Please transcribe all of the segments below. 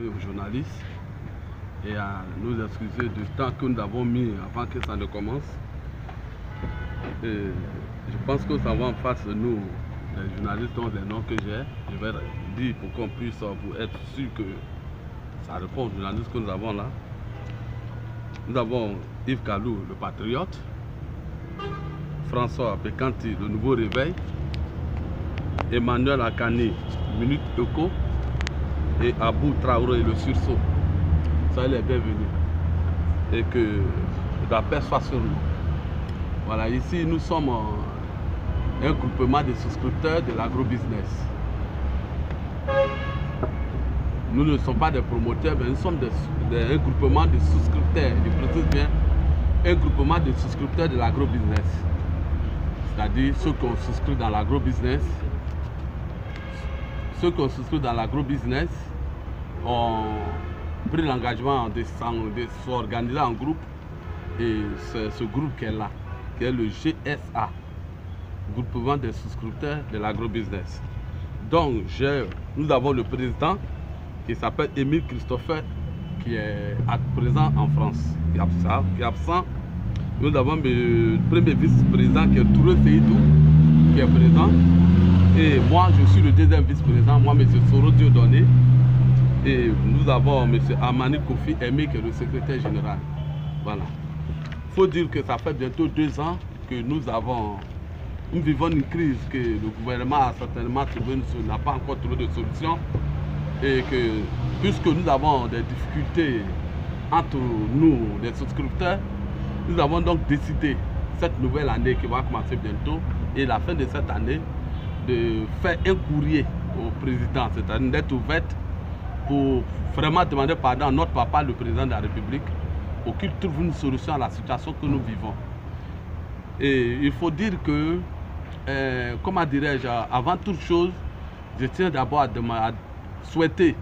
réservé aux journalistes et à nous excuser du temps que nous avons mis avant que ça ne commence. Et je pense que nous avons en face de nous les journalistes dont les noms que j'ai. Je vais dire pour qu'on puisse pour être sûr que ça répond aux journalistes que nous avons là. Nous avons Yves Kalou, le patriote, François Pécanti, le nouveau réveil, Emmanuel Akani, Minute Eco, et Abou Traoré, le sursaut. Soyez les bienvenus. Et que la paix soit sur nous. Voilà, ici nous sommes un groupement de souscripteurs de l'agrobusiness. Nous ne sommes pas des promoteurs, mais nous sommes un groupement de souscripteurs. Je précise bien, un groupement de souscripteurs de l'agrobusiness. C'est-à-dire ceux qui ont souscrit dans l'agrobusiness. Ceux qui ont souscrit dans l'agrobusiness ont pris l'engagement de s'organiser en groupe. Et c'est ce groupe qui est là, qui est le GSA, groupement des souscripteurs de l'agrobusiness. Donc, nous avons le président qui s'appelle Émile Christopher, qui est présent en France, qui est absent. Nous avons le premier vice-président qui est Touré Seydou, qui est présent. Et moi, je suis le deuxième vice-président, moi, M. Soro Dieudonné. Et nous avons M. Amani Kofi Aimé, qui est le secrétaire général. Voilà. Il faut dire que ça fait bientôt 2 ans que nous vivons une crise que le gouvernement a certainement trouvé, n'a pas encore trouvé de solution. Et que, puisque nous avons des difficultés entre nous, les souscripteurs, nous avons donc décidé, cette nouvelle année qui va commencer bientôt, et la fin de cette année, de faire un courrier au président, c'est-à-dire une lettre ouverte, pour vraiment demander pardon à notre papa, le président de la République, pour qu'il trouve une solution à la situation que nous vivons. Et il faut dire que, comment dirais-je, avant toute chose, je tiens d'abord à souhaiter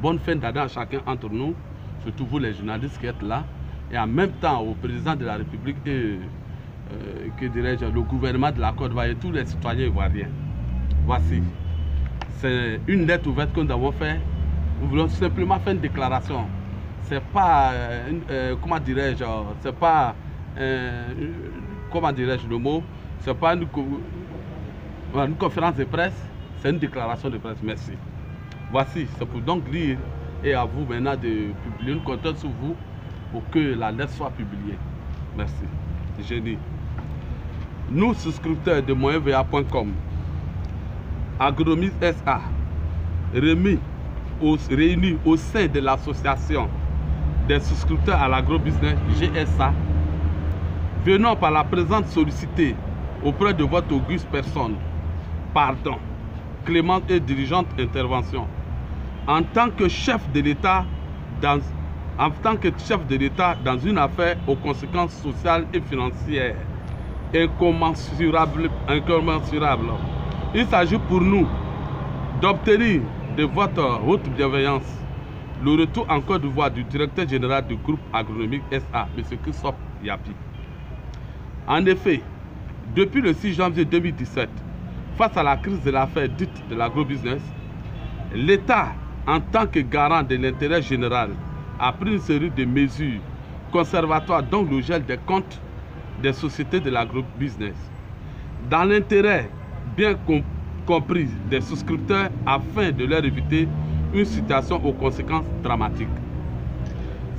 bonne fin d'année à chacun entre nous, surtout vous les journalistes qui êtes là, et en même temps au président de la République et que dirais-je, le gouvernement de la Côte d'Ivoire et tous les citoyens ivoiriens. Voici, c'est une lettre ouverte que nous avons faite. Nous voulons simplement faire une déclaration. C'est pas, comment dirais-je, c'est pas, comment dirais-je le mot, c'est pas une conférence de presse, c'est une déclaration de presse. Merci. Voici, c'est pour donc lire et à vous maintenant de publier une compte sur vous pour que la lettre soit publiée. Merci. Génie. Nous, souscripteurs de moyenva.com, Agronomie SA, réunis au sein de l'association des souscripteurs à l'agrobusiness GSA, venons par la présente solliciter auprès de votre auguste personne, pardon, clémente et dirigeante intervention, en tant que chef de l'État dans une affaire aux conséquences sociales et financières incommensurables. Il s'agit pour nous d'obtenir de votre haute bienveillance le retour en Côte d'Ivoire du directeur général du groupe agronomique SA, M. Christophe Yapi. En effet, depuis le 6 janvier 2017, face à la crise de l'affaire dite de l'agrobusiness, l'État, en tant que garant de l'intérêt général, a pris une série de mesures conservatoires, dont le gel des comptes des sociétés de l'agrobusiness, dans l'intérêt bien compris des souscripteurs afin de leur éviter une situation aux conséquences dramatiques.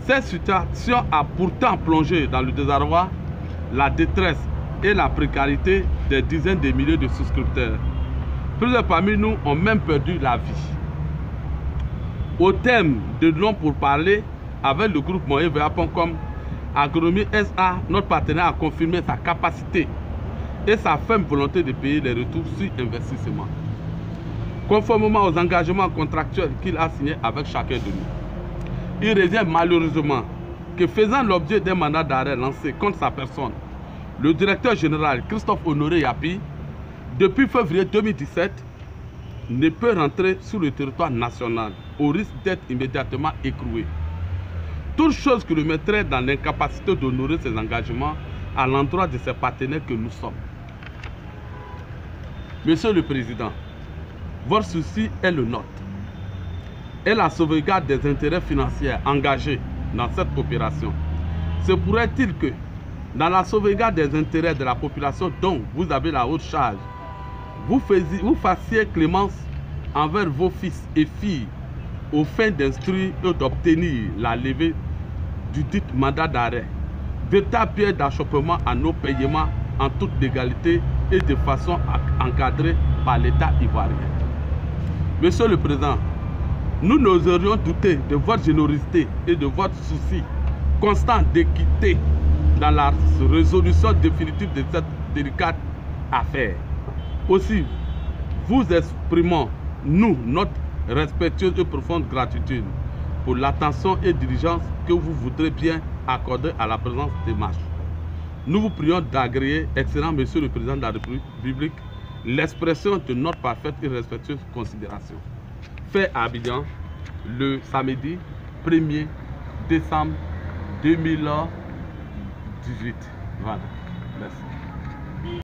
Cette situation a pourtant plongé dans le désarroi, la détresse et la précarité des dizaines de milliers de souscripteurs. Plusieurs parmi nous ont même perdu la vie. Au thème de non pour parler, avec le groupe moyenva.com, Agronomie SA, notre partenaire a confirmé sa capacité et sa ferme volonté de payer les retours sur investissement, conformément aux engagements contractuels qu'il a signés avec chacun de nous. Il revient malheureusement que, faisant l'objet d'un mandat d'arrêt lancé contre sa personne, le directeur général Christophe Honoré Yapi, depuis février 2017, ne peut rentrer sur le territoire national au risque d'être immédiatement écroué. Toute chose qui le mettrait dans l'incapacité d'honorer ses engagements à l'endroit de ses partenaires que nous sommes. Monsieur le Président, votre souci est le nôtre. et la sauvegarde des intérêts financiers engagés dans cette opération. Se pourrait-il que, dans la sauvegarde des intérêts de la population dont vous avez la haute charge, vous fassiez clémence envers vos fils et filles aux fins d'instruire et d'obtenir la levée du dit mandat d'arrêt, véritable pièce d'achoppement à nos paiements en toute légalité et de façon encadrée par l'État ivoirien. Monsieur le Président, nous n'oserions douter de votre générosité et de votre souci constant d'équité dans la résolution définitive de cette délicate affaire. Aussi, vous exprimons, nous, notre respectueuse et profonde gratitude pour l'attention et diligence que vous voudrez bien accorder à la présence des marches. Nous vous prions d'agréer, excellent Monsieur le Président de la République, l'expression de notre parfaite et respectueuse considération. Fait à Abidjan, le samedi 1er décembre 2018. Voilà. Merci.